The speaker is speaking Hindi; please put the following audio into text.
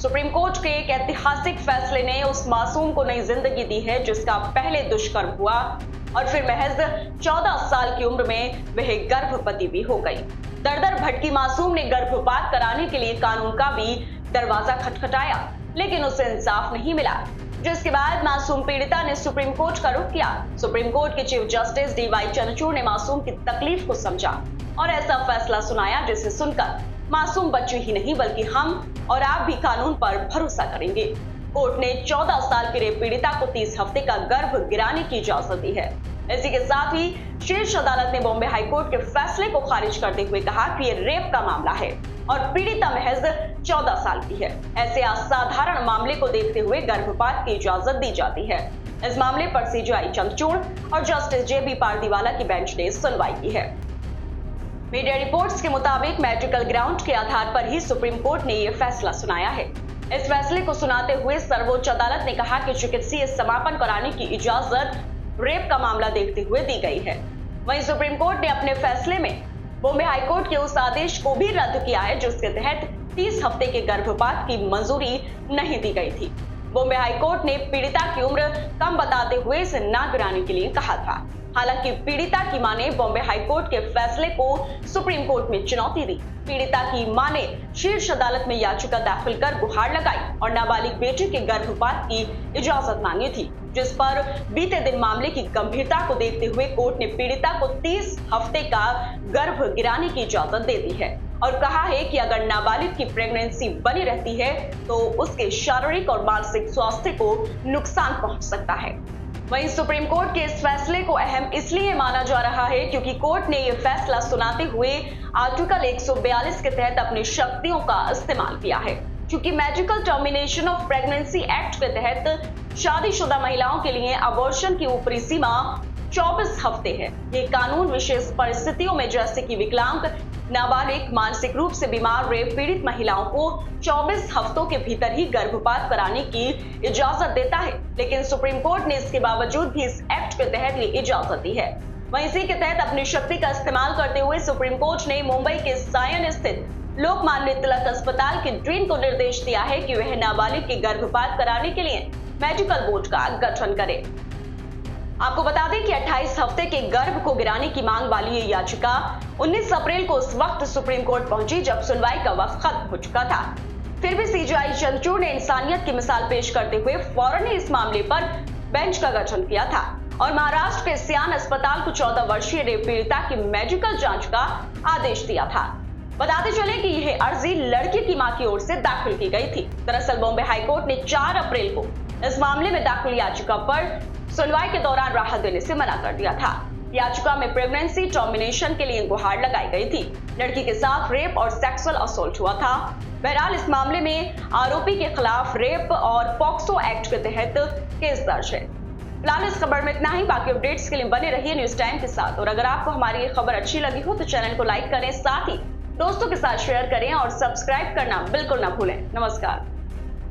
सुप्रीम कोर्ट के एक ऐतिहासिक फैसले ने उस मासूम को नई जिंदगी दी है जिसका पहले दुष्कर्म हुआ और फिर महज 14 साल की उम्र में वह गर्भवती भी हो गई। दर भटकी मासूम ने गर्भपात कराने के लिए कानून का भी दरवाजा खटखटाया, लेकिन उसे इंसाफ नहीं मिला, जिसके बाद मासूम पीड़िता ने सुप्रीम कोर्ट का रुख किया। सुप्रीम कोर्ट के चीफ जस्टिस DY चंद्रचूड़ ने मासूम की तकलीफ को समझा और ऐसा फैसला सुनाया जिसे सुनकर मासूम बच्चे ही नहीं बल्कि हम और आप भी कानून पर भरोसा करेंगे। कोर्ट ने 14 साल की रेप पीड़िता को 30 हफ्ते का गर्भ गिराने की इजाजत दी है। इसी के साथ ही शीर्ष अदालत ने बॉम्बे हाईकोर्ट के फैसले को खारिज करते हुए कहा कि ये रेप का मामला है और पीड़िता महज 14 साल की है। ऐसे असाधारण मामले को देखते हुए गर्भपात की इजाजत दी जाती है। इस मामले पर CJI चंद्रचूड़ और जस्टिस JB पारदीवाला की बेंच ने सुनवाई की है। मीडिया रिपोर्ट्स के मुताबिक मेडिकल ग्राउंड के आधार पर ही सुप्रीम कोर्ट ने यह फैसला सुनाया है। इस फैसले को सुनाते हुए सर्वोच्च अदालत ने कहा कि चिकित्सीय समापन कराने की इजाजत रेप का मामला देखते हुए दी गई है। वहीं सुप्रीम कोर्ट ने अपने फैसले में बॉम्बे हाईकोर्ट के उस आदेश को भी रद्द किया है जिसके तहत 30 हफ्ते के गर्भपात की मंजूरी नहीं दी गई थी। बॉम्बे हाईकोर्ट ने पीड़िता की उम्र कम बताते हुए इसे न गिराने के लिए कहा था। हालांकि पीड़िता की मां ने बॉम्बे हाईकोर्ट के फैसले को सुप्रीम कोर्ट में चुनौती दी। पीड़िता की मां ने शीर्ष अदालत में याचिका दाखिल कर गुहार लगाई और नाबालिग बेटे के गर्भपात की इजाजत मांगी थी, जिस पर बीते दिन मामले की गंभीरता को देखते हुए कोर्ट ने पीड़िता को 30 हफ्ते का गर्भ गिराने की इजाजत दे दी है और कहा है कि अगर नाबालिग की प्रेगनेंसी बनी रहती है तो उसके शारीरिक और मानसिक स्वास्थ्य को नुकसान पहुंच सकता है। वहीं सुप्रीम कोर्ट के इस फैसले को अहम इसलिए माना जा रहा है क्योंकि कोर्ट ने यह फैसला सुनाते हुए आर्टिकल 142 के तहत अपनी शक्तियों का इस्तेमाल किया है। क्योंकि medical termination of pregnancy act के तहत शादीशुदा महिलाओं के लिए अबॉर्शन की ऊपरी सीमा 24 हफ्ते है। ये कानून विशेष परिस्थितियों में जैसे कि विकलांग, नाबालिग, मानसिक रूप से बीमार, रेप पीड़ित महिलाओं को 24 हफ्तों के भीतर ही गर्भपात कराने की इजाजत देता है, लेकिन सुप्रीम कोर्ट ने इसके बावजूद भी इस एक्ट के तहत ये इजाजत दी है। वहीं इसी के तहत अपनी शक्ति का इस्तेमाल करते हुए सुप्रीम कोर्ट ने मुंबई के सायन स्थित लोकमान्य तिलक अस्पताल के डीन को निर्देश दिया है कि वह नाबालिग के गर्भपात कराने के लिए मेडिकल बोर्ड का गठन करे। आपको बता दें कि 28 हफ्ते के गर्भ को गिराने की मांग वाली ये याचिका 19 अप्रैल को उस वक्त सुप्रीम कोर्ट पहुंची जब सुनवाई का वक्त खत्म हो चुका था। फिर भी CJI चंद्रचूड़ ने इंसानियत की मिसाल पेश करते हुए फौरन ही इस मामले पर बेंच का गठन किया था और महाराष्ट्र के सियान अस्पताल को 14 वर्षीय रेप पीड़िता की मेडिकल जांच का आदेश दिया था। बताते चले कि यह अर्जी लड़की की मां की ओर से दाखिल की गई थी। दरअसल बॉम्बे हाईकोर्ट ने 4 अप्रैल को इस मामले में दाखिल याचिका पर सुनवाई के दौरान राहत देने से मना कर दिया था। याचिका में प्रेगनेंसी टर्मिनेशन के लिए गुहार लगाई गई थी। लड़की के साथ रेप और सेक्सुअल असॉल्ट हुआ था। बहरहाल इस मामले में आरोपी के खिलाफ रेप और पॉक्सो एक्ट के तहत केस दर्ज है। फिलहाल इस खबर में इतना ही। बाकी अपडेट्स के लिए बने रहिए न्यूज टाइम के साथ और अगर आपको हमारी ये खबर अच्छी लगी हो तो चैनल को लाइक करें, साथ ही दोस्तों के साथ शेयर करें और सब्सक्राइब करना बिल्कुल ना भूलें। नमस्कार।